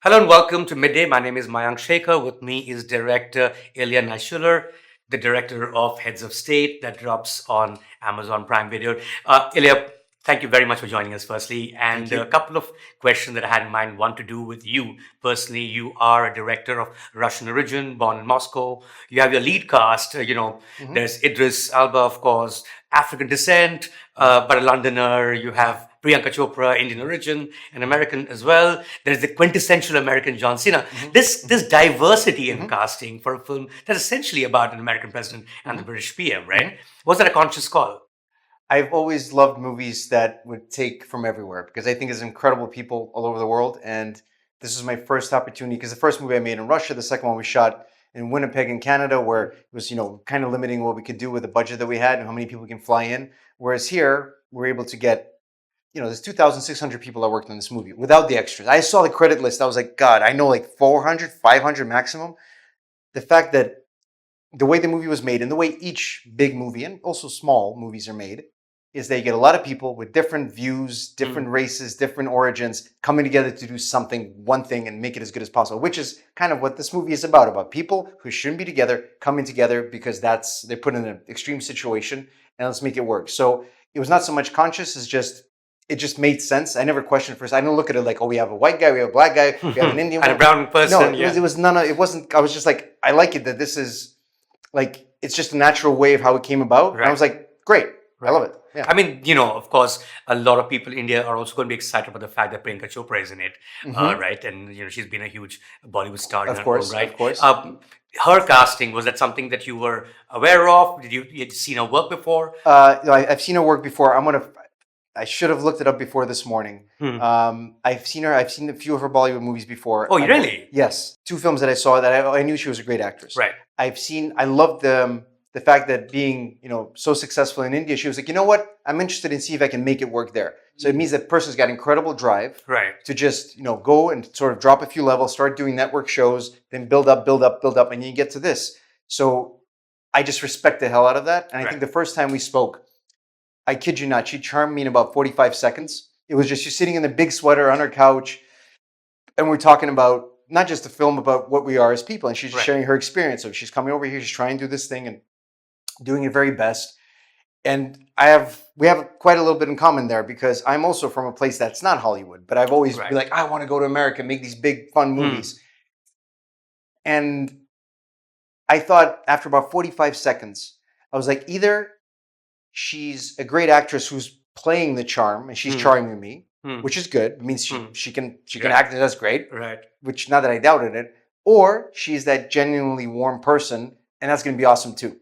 Hello and welcome to Midday. My name is Mayank Shekhar. With me is director Ilya Naishuller, the director of Heads of State that drops on Amazon Prime Video. Ilya, thank you very much for joining us, firstly. And a couple of questions that I had in mind. One to do with you personally. You are a director of Russian origin, born in Moscow. You have your lead cast. There's Idris Elba, of course, African descent, but a Londoner. You have Priyanka Chopra, Indian origin, an American as well. There's the quintessential American John Cena. This diversity in casting for a film that's essentially about an American president and the British PM, right? Was that a conscious call? I've always loved movies that would take from everywhere because I think there's incredible people all over the world. And this was my first opportunity because the first movie I made in Russia, the second one we shot in Winnipeg in Canada, where it was, kind of limiting what we could do with the budget that we had and how many people can fly in. Whereas here, we're able to get, there's 2,600 people that worked on this movie without the extras. I saw the credit list. I was like, God, I know like 400, 500 maximum. The fact that the way the movie was made and the way each big movie and also small movies are made is they get a lot of people with different views, different races, different origins coming together to do something, one thing, and make it as good as possible, which is kind of what this movie is about people who shouldn't be together, coming together because they're put in an extreme situation and let's make it work. So it was not so much conscious as it just made sense. I never questioned first. I didn't look at it like, oh, we have a white guy, we have a black guy, we have an Indian and a brown person. No, it was none of, it wasn't, I was just like, I like it that this is like, it's just a natural way of how it came about. Right. And I was like, great, I love it. Yeah. I mean, of course, a lot of people in India are also going to be excited about the fact that Priyanka Chopra is in it, right? And, she's been a huge Bollywood star in that role, right? Of course. Her casting, was that something that you were aware of? Had seen her work before? I've seen her work before. I should have looked it up before this morning. I've seen a few of her Bollywood movies before. Oh, really? Yes. 2 films that I saw that I knew she was a great actress. Right. I loved the fact that being, so successful in India, she was like, you know what? I'm interested in see if I can make it work there. So it means that person's got incredible drive to just, go and sort of drop a few levels, start doing network shows, then build up, and you get to this. So I just respect the hell out of that. And I think the first time we spoke, I kid you not, she charmed me in about 45 seconds. It was just, she's sitting in the big sweater on her couch, and we're talking about not just the film, about what we are as people. And she's just sharing her experience. So she's coming over here, she's trying to do this thing and doing it very best. And we have quite a little bit in common there because I'm also from a place that's not Hollywood, but I've always been like, I want to go to America, make these big, fun movies. And I thought after about 45 seconds, I was like, either she's a great actress who's playing the charm and she's charming me, which is good. It means she can act and that's great. Right. Which, not that I doubted it. Or she's that genuinely warm person and that's going to be awesome too.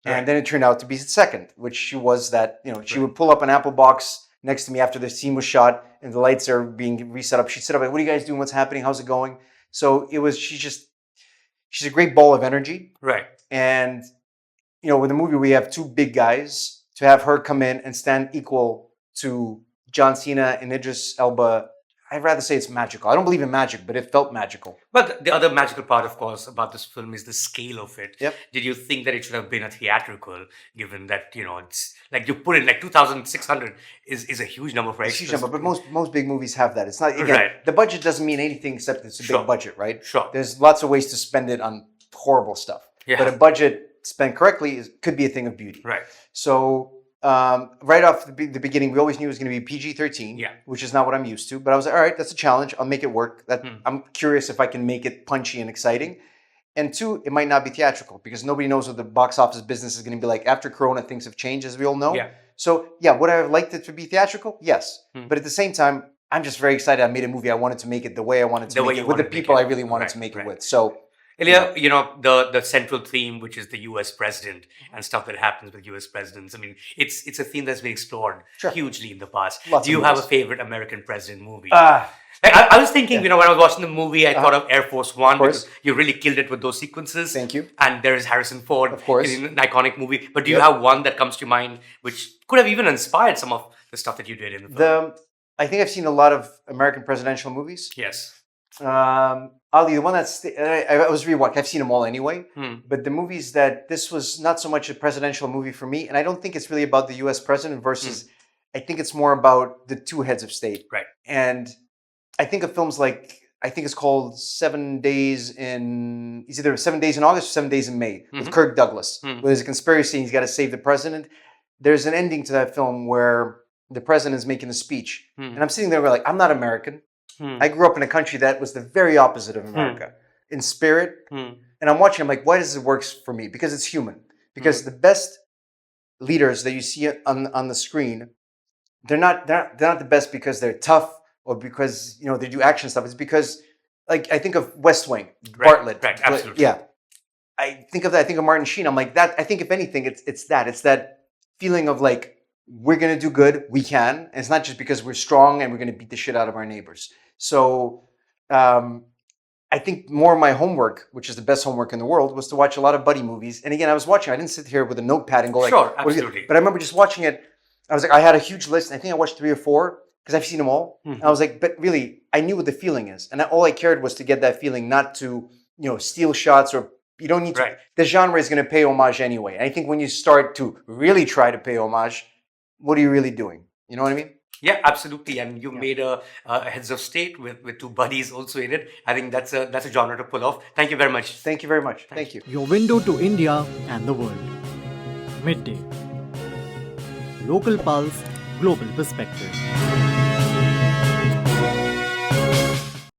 And then it turned out to be the second, which she was that, she would pull up an Apple box next to me after the scene was shot and the lights are being reset up. She'd sit up like, what are you guys doing? What's happening? How's it going? So she's a great ball of energy. Right. And, with the movie, we have 2 big guys. To have her come in and stand equal to John Cena and Idris Elba, I'd rather say it's magical. I don't believe in magic, but it felt magical. But the other magical part, of course, about this film is the scale of it. Yep. Did you think that it should have been a theatrical, given that, it's like you put in like 2,600 is a huge number for extras. It's a huge number, but most big movies have that. It's not, again, the budget doesn't mean anything except it's a big budget, right? Sure. There's lots of ways to spend it on horrible stuff. Yeah. But a budget spent correctly could be a thing of beauty. Right. So right off the beginning, we always knew it was going to be PG-13, which is not what I'm used to. But I was like, all right, that's a challenge. I'll make it work. I'm curious if I can make it punchy and exciting. And 2, it might not be theatrical because nobody knows what the box office business is going to be like. After Corona, things have changed, as we all know. Yeah. So, would I have liked it to be theatrical? Yes. But at the same time, I'm just very excited. I made a movie. I wanted to make it the way I wanted to make it, with the people I really wanted to make it with. So, Ilya, the central theme, which is the U.S. president and stuff that happens with U.S. presidents. I mean, it's a theme that's been explored hugely in the past. Do you have a favorite American president movie? I was thinking, when I was watching the movie, I thought of Air Force One because you really killed it with those sequences. Thank you. And there is Harrison Ford, of course, in an iconic movie. But do you have one that comes to mind which could have even inspired some of the stuff that you did in the film? I think I've seen a lot of American presidential movies. Yes. Ali, the one that's I was rewatching. I've seen them all anyway. But the movies this was not so much a presidential movie for me, and I don't think it's really about the U.S. president versus. I think it's more about the 2 heads of state. Right. And I think of films like I think it's called 7 Days in. It's either 7 Days in August or 7 Days in May with Kirk Douglas. Where there's a conspiracy and he's got to save the president. There's an ending to that film where the president is making a speech, and I'm sitting there like, I'm not American. I grew up in a country that was the very opposite of America in spirit, and I'm watching. I'm like, why does it work for me? Because it's human. Because the best leaders that you see on the screen, they're not the best because they're tough or because they do action stuff. It's because, like, I think of West Wing, Bartlett, right, absolutely, yeah. I think of that. I think of Martin Sheen. I'm like that. I think if anything, it's that feeling of like, we're gonna do good. We can. And it's not just because we're strong and we're gonna beat the shit out of our neighbors. So I think more of my homework, which is the best homework in the world, was to watch a lot of buddy movies. And again, I was watching. I didn't sit here with a notepad and go like, sure, absolutely. But I remember just watching it. I was like, I had a huge list. I think I watched 3 or 4 because I've seen them all. And I was like, but really, I knew what the feeling is, and all I cared was to get that feeling, not to steal shots or. You don't need to. Right. The genre is going to pay homage anyway. I think when you start to really try to pay homage, what are you really doing? You know what I mean? Yeah, absolutely. And you made a Heads of State with 2 buddies also in it. I think that's a genre to pull off. Thank you very much. Thank you very much. Thank you. Your window to India and the world. Midday. Local Pulse, Global Perspective.